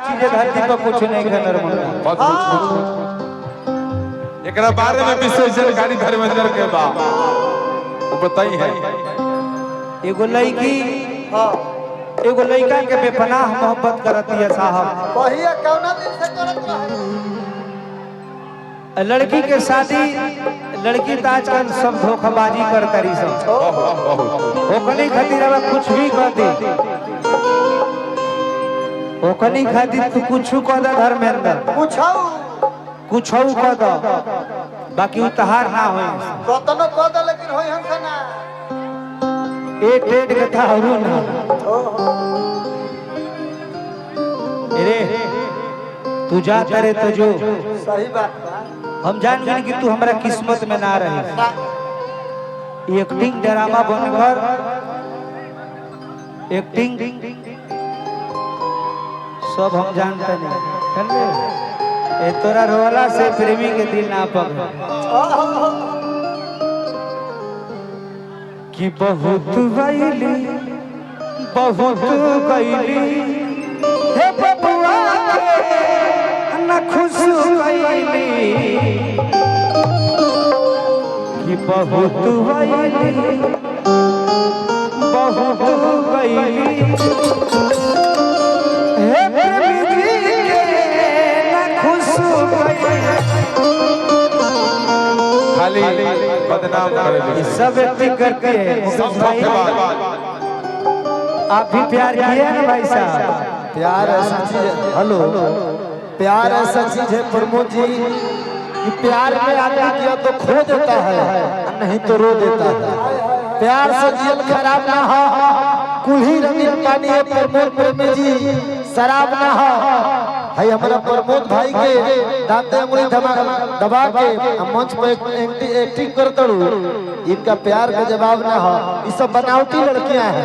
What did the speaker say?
चीजें धरती पर कुछ नहीं है नरमुंडा। एकरा बारे में विशेष जानकारी धर्मेंद्र के बा वो बताई है। एगो लड़की एगो लड़का के बेपनाह मोहब्बत करती है साहब। वही कौना दिन से करत रहे। लड़की के शादी लड़की तो आजकल सब धोखाबाजी कर करी सब ओकनी खातिर अब कुछ भी कर दे ओकनी खातिर तू कुछ कह दे धर्मेंद्र कुछ कह दे बाकी उतार ना होई कतनो कह दे लेकिन होई हमसे ना एक डेढ़ कथा और ना अरे तू जा करे तो जो सही बात बा। हम जान गए कि तू हमारा किस्मत में ना रही। एक्टिंग ड्रामा बनकर एक्टिंग सब हम जानते नहीं तोरा रोला से प्रेमी के दिल ना पकड़ कि बहुत वैली बहुत कैली हे बबुआ न खुश कैली कि बहुत वैली बहुत कैली हे प्रेमी के न खुश कैली खाली बदनाम करे सब व्यक्ति करते हैं। आप भी प्यार किए ना भाई साहब। प्यार ऐसा चीज है। हेलो प्यार ऐसा चीज है प्रमोद जी कि प्यार में आदमी किया तो खो देता है नहीं तो रो देता है। प्यार से जीवन खराब ना हो कुल्ही रंगीन पानी है प्रमोद प्रेमी जी शराब ना हो है हमारा प्रमोद भाई के दांते उंगली दबा के मंच पर एक्टिंग करते इनका प्यार का जवाब ना हो ये सब बनावटी लड़कियां हैं।